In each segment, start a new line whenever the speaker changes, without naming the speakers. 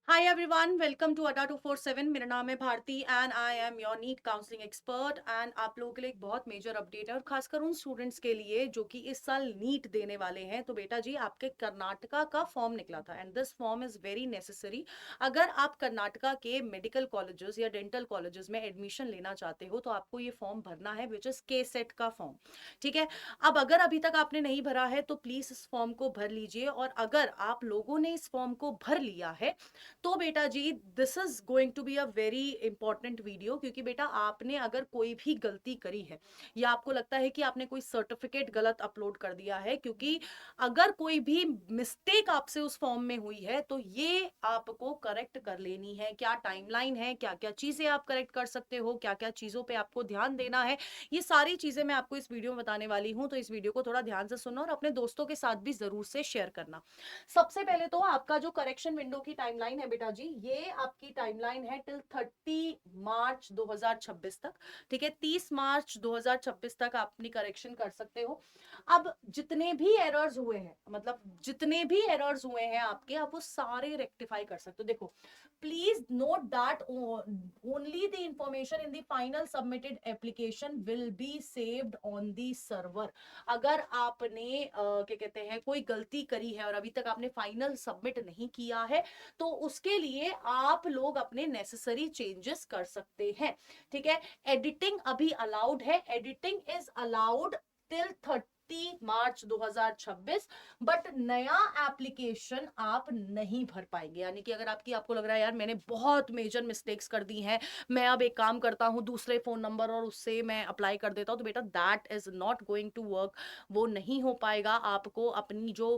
Hi everyone, welcome to अड्डा 247। मेरा नाम है Bharti and I am your NEET counselling expert. And आप लोगों के लिए एक बहुत मेजर अपडेट है और खासकर उन स्टूडेंट्स के लिए जो कि इस साल नीट देने वाले हैं। तो बेटा जी, आपके कर्नाटका का फॉर्म निकला था and this form is very necessary. अगर आप कर्नाटका के मेडिकल कॉलेजेस या डेंटल कॉलेजेस में एडमिशन लेना चाहते हो तो आपको ये फॉर्म भरना है, विच इज के सेट का फॉर्म। ठीक है। अब अगर अभी तक आपने नहीं भरा है तो प्लीज इस फॉर्म को भर लीजिए, और अगर आप लोगों ने इस फॉर्म को भर लिया है तो बेटा जी, this is going to be a very important video, क्योंकि बेटा आपने अगर कोई भी गलती करी है या आपको लगता है कि आपने कोई सर्टिफिकेट गलत अपलोड कर दिया है, क्योंकि अगर कोई भी मिस्टेक आपसे उस फॉर्म में हुई है तो ये आपको करेक्ट कर लेनी है। क्या टाइमलाइन है, क्या क्या चीजें आप करेक्ट कर सकते हो, क्या क्या चीजों पे आपको ध्यान देना है, ये सारी चीजें मैं आपको इस वीडियो में बताने वाली हूं। तो इस वीडियो को थोड़ा ध्यान से सुनो और अपने दोस्तों के साथ भी जरूर से शेयर करना। सबसे पहले तो आपका जो करेक्शन विंडो की टाइमलाइन है बेटा जी, ये आपकी टाइमलाइन है टिल 30 मार्च 2026 तक। ठीक है, 30 मार्च 2026 तक आप अपनी करेक्शन कर सकते हो। अब जितने भी एरर्स हुए हैं, मतलब जितने भी एरर्स हुए हैं आपके, आप वो सारे रेक्टिफाई कर सकते हो। देखो, please note that only the information in the final submitted application will be saved on the server. अगर आपने क्या कहते हैं कोई गलती करी है और अभी तक आपने फाइनल सबमिट नहीं किया है तो उसके लिए आप लोग अपने नेसेसरी चेंजेस कर सकते हैं। ठीक है। एडिटिंग अभी अलाउड है, editing is allowed till 30 March 2026, but नया एप्लीकेशन आप नहीं भर पाएंगे। यानी कि अगर आपको लग रहा है यार मैंने बहुत मेजर मिस्टेक्स कर दी हैं, मैं अब एक काम करता हूं दूसरे फोन नंबर और उससे मैं अप्लाई कर देता हूं, तो बेटा that is not going to work. वो नहीं हो पाएगा। आपको अपनी जो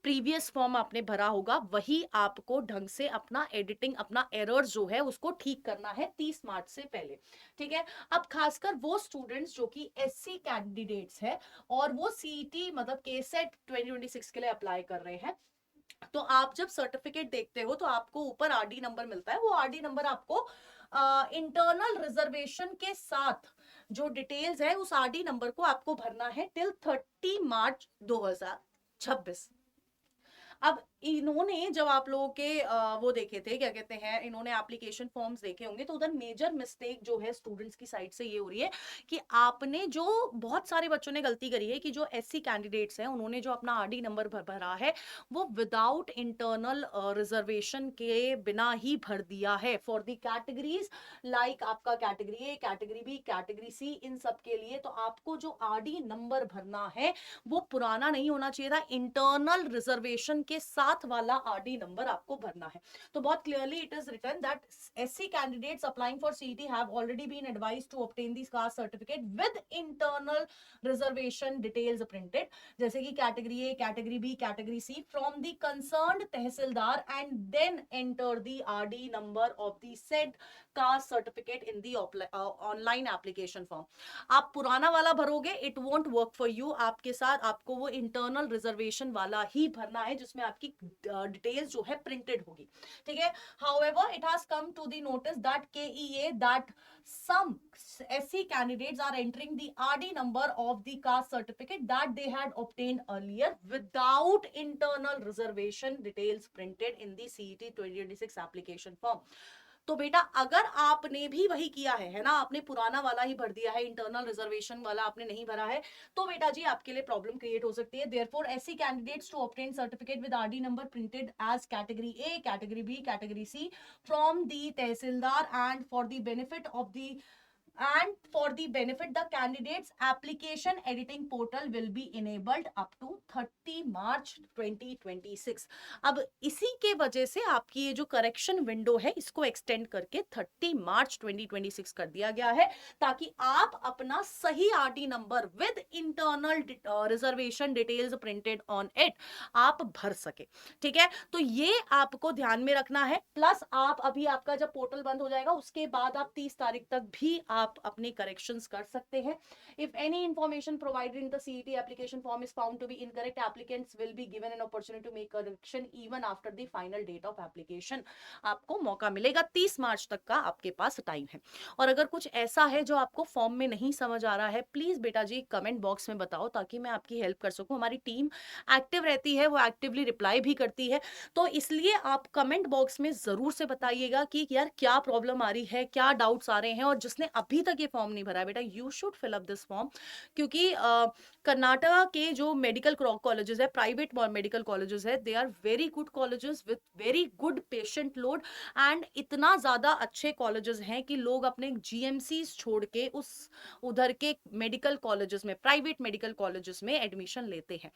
प्रीवियस फॉर्म आपने भरा होगा वही आपको ढंग से अपना एडिटिंग, अपना एरर्स जो है उसको ठीक करना है 30 मार्च से पहले। ठीक है। अब खासकर वो स्टूडेंट्स जो कि एससी कैंडिडेट्स है और वो सीईटी मतलब केसेट 2026 के लिए अप्लाई कर रहे हैं, तो आप जब सर्टिफिकेट देखते हो तो आपको ऊपर आरडी नंबर मिलता है। वो आरडी नंबर आपको इंटरनल रिजर्वेशन के साथ जो डिटेल्स है उस आरडी नंबर को आपको भरना है टिल 30 मार्च 2026। अब इन्होंने जब आप लोगों के वो देखे थे, क्या कहते हैं, इन्होंने एप्लीकेशन फॉर्म्स देखे होंगे, तो उधर मेजर मिस्टेक जो है स्टूडेंट्स की साइड से ये हो रही है कि आपने जो बहुत सारे बच्चों ने गलती करी है कि जो एससी कैंडिडेट्स हैं उन्होंने जो अपना आरडी नंबर भरा है वो विदाउट इंटरनल रिजर्वेशन के बिना ही भर दिया है फॉर द कैटेगरीज लाइक आपका category A, category B, category C, इन सब के लिए। तो आपको जो आरडी नंबर भरना है वो पुराना नहीं होना चाहिए था, इंटरनल रिजर्वेशन के साथ वाला आरडी नंबर आपको भरना है। तो बहुत clearly it is written that SC candidates applying for CET have already been advised to obtain this caste certificate with internal reservation details printed, जैसे कि category A, category B, category C, from the concerned tahsildar and then enter the RD number of the said caste certificate in the online application form. आप पुराना वाला भरोगे it won't work for you, आपके साथ आपको वो इंटरनल रिजर्वेशन वाला ही भरना है जिसमें आपकी डिटेल्स जो है प्रिंटेड होगी। ठीक है। However it has come to the notice that KEA that some SC candidates are entering the RD number of the caste certificate that they had obtained earlier without internal reservation details printed in the CET 2026 application form। तो बेटा अगर आपने भी वही किया है ना, आपने पुराना वाला ही भर दिया है, इंटरनल रिजर्वेशन वाला आपने नहीं भरा है, तो बेटा जी आपके लिए प्रॉब्लम क्रिएट हो सकती है। Therefore SC candidates to obtain certificate with RD number printed as category A, category B, category C from the tehsildar and for the benefit of the and for the benefit the candidates application editing portal will be enabled up to 30 मार्च 2026। अब इसी के वजह से आपकी ये जो correction window है इसको एक्सटेंड करके 30 मार्च 2026 कर दिया गया है, ताकि आप अपना सही RT number with internal reservation details printed on it आप भर सके। ठीक है। तो ये आपको ध्यान में रखना है। प्लस आप अभी आपका जब पोर्टल बंद हो जाएगा उसके बाद आप 30 तारीख तक भी आप अपनी करेक्शंस कर सकते हैं। If any information provided in the CET application form is found to be incorrect, applicants will be given an opportunity to make correction even after the final date of application. आपको मौका मिलेगा, 30 मार्च तक का आपके पास time है। और अगर कुछ ऐसा है जो आपको फॉर्म में नहीं समझ आ रहा है, प्लीज बेटा जी कमेंट बॉक्स में बताओ, ताकि मैं आपकी हेल्प कर सकूं। हमारी टीम एक्टिव रहती है, वो एक्टिवली रिप्लाई भी करती है, तो इसलिए आप कमेंट बॉक्स में जरूर से बताइएगा कि यार क्या प्रॉब्लम आ रही है, क्या डाउट्स आ रहे हैं। और जिसने अभी तक ये फॉर्म नहीं भरा है बेटा, you should fill up this form, क्योंकि कर्नाटका के जो मेडिकल कॉलेजेस है, प्राइवेट मेडिकल कॉलेजेस है, they are very good colleges with very good patient load, and इतना ज्यादा अच्छे कॉलेजेस हैं कि लोग अपने जीएमसी छोड़ के उस उधर के मेडिकल कॉलेजेस में, प्राइवेट मेडिकल कॉलेजेस में एडमिशन लेते हैं।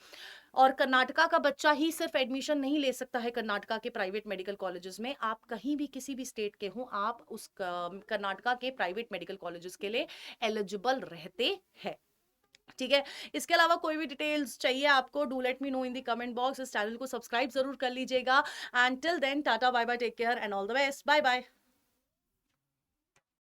और कर्नाटका का बच्चा ही सिर्फ एडमिशन नहीं ले सकता है कर्नाटका के प्राइवेट मेडिकल कॉलेजेस में, आप कहीं भी किसी भी स्टेट के हो, आप उस कर्नाटका के प्राइवेट मेडिकल कॉलेजेस के लिए एलिजिबल रहते हैं। ठीक है। इसके अलावा कोई भी डिटेल्स चाहिए आपको, do let me know in the comment box. इस चैनल को सब्सक्राइब जरूर कर लीजिएगा। And till then, tata bye bye, take care and all the best, bye bye.